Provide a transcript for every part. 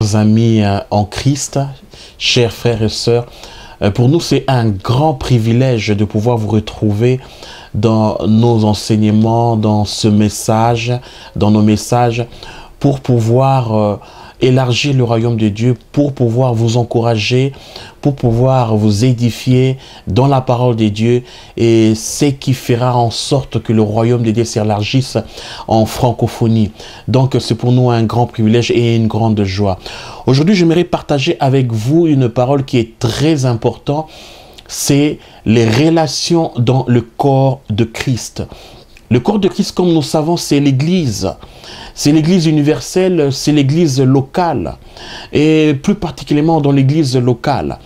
chers amis en Christ, chers frères et sœurs, pour nous c'est un grand privilège de pouvoir vous retrouver dans nos enseignements, dans ce message, dans nos messages, pour pouvoir élargir le royaume de Dieu, pour pouvoir vous encourager, pour pouvoir vous édifier dans la parole de Dieu, et ce qui fera en sorte que le royaume de Dieu s'élargisse en francophonie. Donc c'est pour nous un grand privilège et une grande joie. Aujourd'hui, j'aimerais partager avec vous une parole qui est très importante, c'est les relations dans le corps de Christ. Le corps de Christ, comme nous savons, c'est l'Église. C'est l'Église universelle, c'est l'Église locale. Et plus particulièrement dans l'Église locale.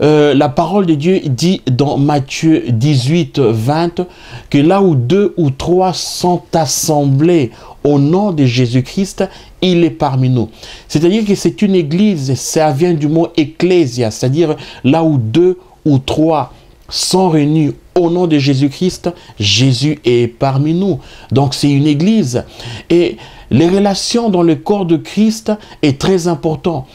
La parole de Dieu dit dans Matthieu 18, 20, que là où 2 ou 3 sont assemblés au nom de Jésus-Christ, il est parmi nous. C'est-à-dire que c'est une église, ça vient du mot ecclésia, c'est-à-dire là où 2 ou 3 sont réunis au nom de Jésus-Christ, Jésus est parmi nous. Donc c'est une église. Et les relations dans le corps de Christ est très important.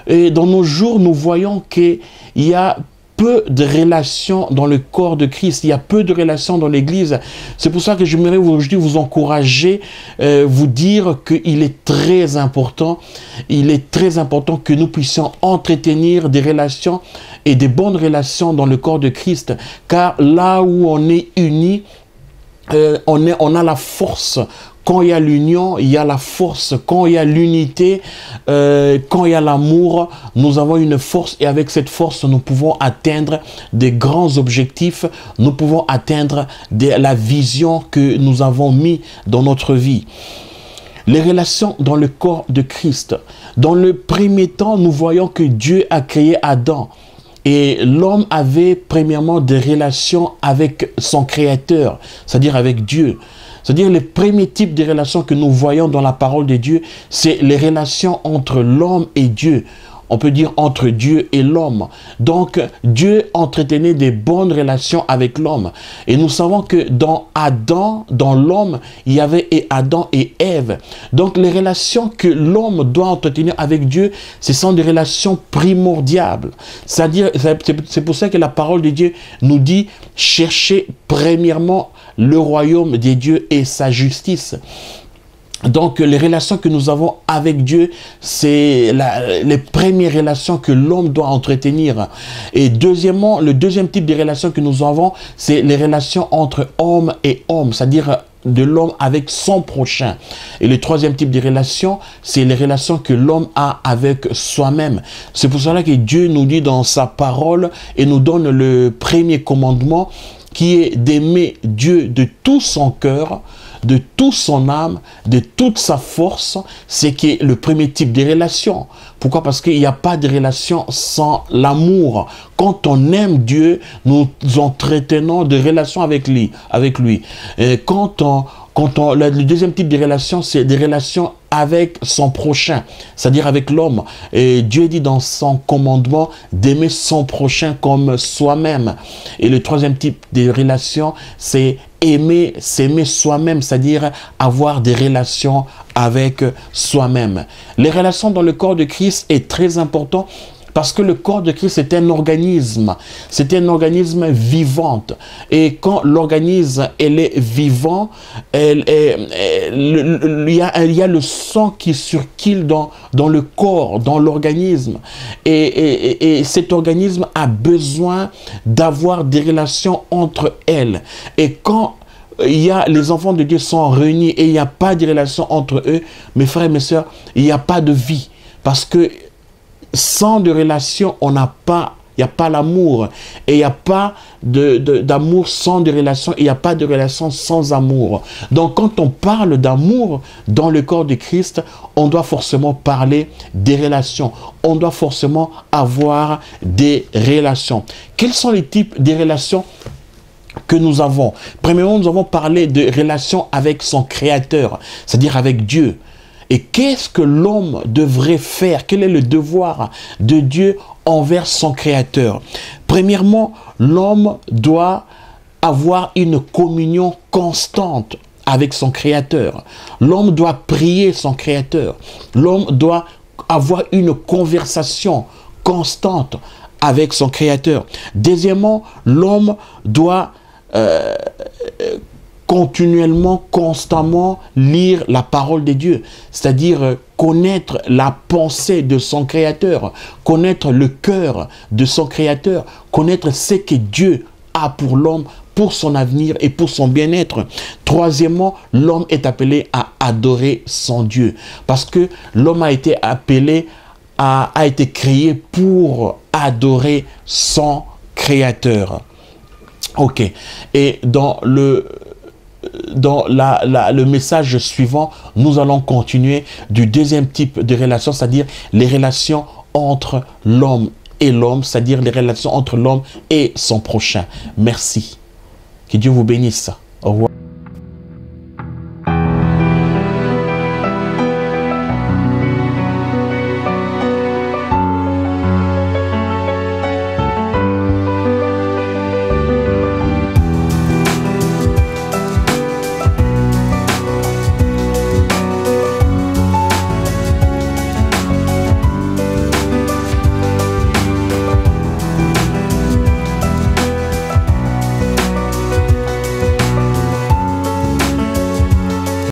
Et dans nos jours, nous voyons qu'il y a peu de relations dans le corps de Christ. Il y a peu de relations dans l'église. C'est pour ça que j'aimerais aujourd'hui vous encourager, vous dire qu'il est très important. Il est très important que nous puissions entretenir des relations et des bonnes relations dans le corps de Christ. Car là où on est unis, on a la force. Quand il y a l'union, il y a la force. Quand il y a l'unité, quand il y a l'amour, nous avons une force. Et avec cette force, nous pouvons atteindre des grands objectifs. Nous pouvons atteindre la vision que nous avons mis dans notre vie. Les relations dans le corps de Christ. Dans le premier temps, nous voyons que Dieu a créé Adam. Et l'homme avait premièrement des relations avec son Créateur, c'est-à-dire avec Dieu. C'est-à-dire les premiers types de relations que nous voyons dans la parole de Dieu, c'est les relations entre l'homme et Dieu. On peut dire entre Dieu et l'homme. Donc, Dieu entretenait des bonnes relations avec l'homme. Et nous savons que dans Adam, dans l'homme, il y avait Adam et Ève. Donc, les relations que l'homme doit entretenir avec Dieu, ce sont des relations primordiales. C'est-à-dire, c'est pour ça que la parole de Dieu nous dit « Cherchez premièrement le royaume des dieux et sa justice ». Donc, les relations que nous avons avec Dieu, c'est les premières relations que l'homme doit entretenir. Et deuxièmement, le deuxième type de relations que nous avons, c'est les relations entre homme et homme, c'est-à-dire de l'homme avec son prochain. Et le troisième type de relations, c'est les relations que l'homme a avec soi-même. C'est pour cela que Dieu nous dit dans sa parole et nous donne le premier commandement qui est d'aimer Dieu de tout son cœur, de toute son âme, de toute sa force. C'est qui est le premier type de relation. Pourquoi? Parce qu'il n'y a pas de relation sans l'amour. Quand on aime Dieu, nous entretenons des relations avec lui. Et le deuxième type de relation, c'est des relations avec son prochain, c'est-à-dire avec l'homme. Et Dieu dit dans son commandement d'aimer son prochain comme soi-même. Et le troisième type de relation, c'est s'aimer soi-même, c'est-à-dire avoir des relations avec soi-même. Les relations dans le corps de Christ est très important. Parce que le corps de Christ est un organisme vivant. Et quand l'organisme est vivant, il y a le sang qui circule dans le corps, dans l'organisme. Et cet organisme a besoin d'avoir des relations entre elles. Et quand les enfants de Dieu sont réunis et il n'y a pas de relation entre eux, mes frères et mes sœurs, il n'y a pas de vie. Parce que sans de relation, il n'y a pas l'amour. Et il n'y a pas d'amour sans de relation. Il n'y a pas de relation sans amour. Donc, quand on parle d'amour dans le corps de Christ, on doit forcément parler des relations. On doit forcément avoir des relations. Quels sont les types de relations que nous avons? Premièrement, nous avons parlé de relations avec son Créateur, c'est-à-dire avec Dieu. Et qu'est-ce que l'homme devrait faire? Quel est le devoir de Dieu envers son Créateur? Premièrement, l'homme doit avoir une communion constante avec son Créateur. L'homme doit prier son Créateur. L'homme doit avoir une conversation constante avec son Créateur. Deuxièmement, l'homme doit continuellement, constamment lire la parole de Dieu, c'est-à-dire connaître la pensée de son Créateur, connaître le cœur de son Créateur, connaître ce que Dieu a pour l'homme, pour son avenir et pour son bien-être. Troisièmement, l'homme est appelé à adorer son Dieu, parce que l'homme a été appelé, a été créé pour adorer son Créateur. Ok. Et dans le message suivant, nous allons continuer du deuxième type de relation, c'est-à-dire les relations entre l'homme et l'homme, c'est-à-dire les relations entre l'homme et son prochain. Merci. Que Dieu vous bénisse.